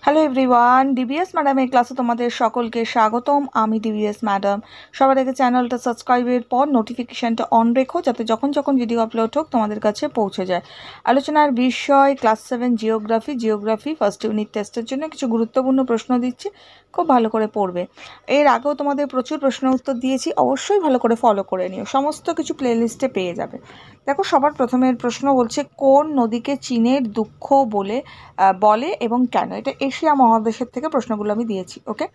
Hello everyone, DBS ম্যাডামের ক্লাসে তোমাদের সকলকে স্বাগতম। আমি ডিবিএস ম্যাডাম। সবার আগে চ্যানেলটা সাবস্ক্রাইবের পর নোটিফিকেশানটা অন রেখো, যাতে যখন যখন ভিডিও আপলোড হোক তোমাদের কাছে পৌঁছে যায়। আলোচনার বিষয় ক্লাস 7 জিওগ্রাফি ফার্স্ট ইউনিট টেস্টের জন্য কিছু গুরুত্বপূর্ণ প্রশ্ন দিচ্ছি, খুব ভালো করে পড়বে। এর আগেও তোমাদের প্রচুর প্রশ্ন উত্তর দিয়েছি, অবশ্যই ভালো করে ফলো করে নিও, সমস্ত কিছু প্লেলিস্টে পেয়ে যাবে। দেখো, সবার প্রথমের প্রশ্ন বলছে কোন নদীকে চীনের দুঃখ বলে এবং কেন। এটা এশিয়া মহাদেশের থেকে প্রশ্নগুলো আমি দিয়েছি। ওকে,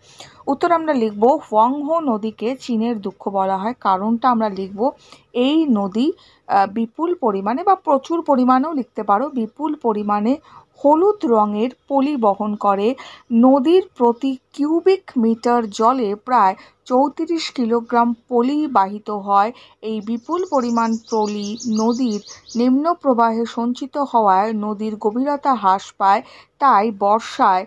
উত্তর আমরা লিখব হোয়াংহো নদীকে চীনের দুঃখ বলা হয়। কারণটা আমরা লিখব এই নদী বিপুল পরিমাণে বা প্রচুর পরিমাণেও লিখতে পারো, বিপুল পরিমাণে হলুদ রঙের পলি বহন করে। নদীর প্রতি কিউবিক মিটার জলে প্রায় 34 কিলোগ্রাম পলি বাহিত হয়। এই বিপুল পরিমাণ পলি নদীর নিম্ন প্রবাহে সঞ্চিত হওয়ায় নদীর গভীরতা হ্রাস পায়। তাই বর্ষায়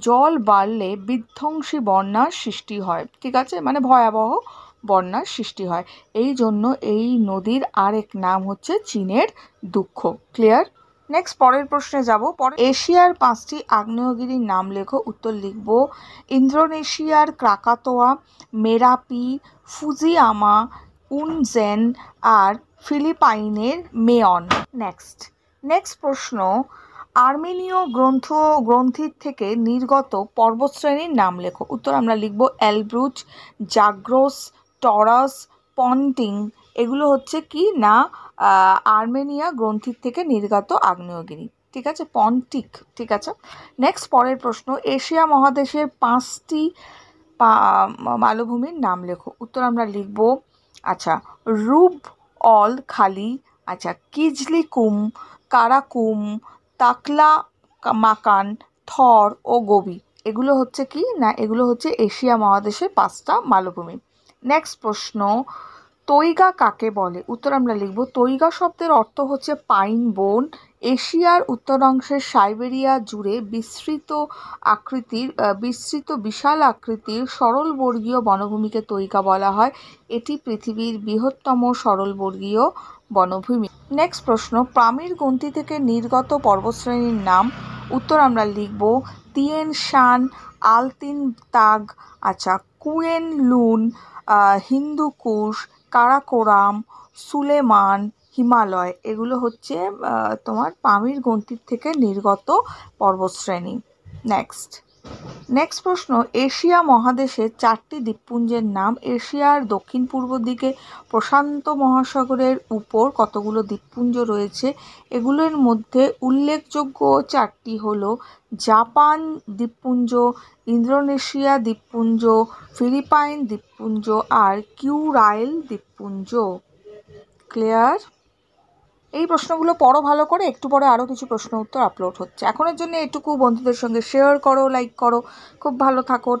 জল বাড়লে বিধ্বংসী বন্যার সৃষ্টি হয়। ঠিক আছে, মানে ভয়াবহ বন্যার সৃষ্টি হয়। এই জন্য এই নদীর আরেক নাম হচ্ছে চীনের দুঃখ। ক্লিয়ার? নেক্সট পরের প্রশ্নে যাব। এশিয়ার 5টি আগ্নেয়গিরির নাম লেখো। উত্তর লিখব ইন্দোনেশিয়ার ক্রাকাতোয়া, মেরাপি, ফুজিয়ামা, উনজেন আর ফিলিপাইনের মেয়ন। নেক্সট প্রশ্ন, আর্মেনীয় গ্রন্থির থেকে নির্গত পর্বতশ্রেণীর নাম লেখো। উত্তর আমরা লিখব এলব্রুজ, জাগ্রোস, টরাস, পন্টিং। এগুলো হচ্ছে কি না আর্মেনিয়া গ্রন্থির থেকে নির্গত আগ্নেয়গিরি। ঠিক আছে, পন্টিক। ঠিক আছে। নেক্সট পরের প্রশ্ন, এশিয়া মহাদেশের 5টি মালভূমির নাম লেখো। উত্তর আমরা লিখব রুব অল খালি, কিজলিকুম, কারাকুম, তাকলামাকান, থর ও গোবি। এগুলো হচ্ছে কি না এগুলো হচ্ছে এশিয়া মহাদেশের 5টা মালভূমি। নেক্সট প্রশ্ন, তৈগা কাকে বলে। উত্তর আমরা লিখব তৈগা শব্দের অর্থ হচ্ছে পাইন বন। এশিয়ার উত্তরাংশের সাইবেরিয়া জুড়ে বিস্তৃত বিশাল আকৃতির সরলবর্গীয় বনভূমিকে তৈগা বলা হয়। এটি পৃথিবীর বৃহত্তম সরলবর্গীয় বনভূমি। নেক্সট প্রশ্ন, পামির গ্রন্থি থেকে নির্গত পর্বতশ্রেণীর নাম। উত্তর আমরা লিখব তিয়েন শান, আলতিনতাগ, কুয়েন লুন, হিন্দুকুশ, কারাকোরাম, সুলেমান, হিমালয়। এগুলো হচ্ছে তোমার পামির গ্রন্থির থেকে নির্গত পর্বতশ্রেণী। নেক্সট প্রশ্ন, এশিয়া মহাদেশের 4টি দ্বীপপুঞ্জের নাম। এশিয়ার দক্ষিণ পূর্ব দিকে প্রশান্ত মহাসাগরের উপর কতগুলো দ্বীপপুঞ্জ রয়েছে। এগুলোর মধ্যে উল্লেখযোগ্য 4টি হলো জাপান দ্বীপপুঞ্জ, ইন্দোনেশিয়া দ্বীপপুঞ্জ, ফিলিপাইন দ্বীপপুঞ্জ আর কিউরাইল দ্বীপপুঞ্জ। ক্লিয়ার? এই প্রশ্নগুলো পড়ো ভালো করে, একটু পরে আরও কিছু প্রশ্ন উত্তর আপলোড হচ্ছে। এখনের জন্য এটুকু, বন্ধুদের সঙ্গে শেয়ার করো, লাইক করো। খুব ভালো থাকো।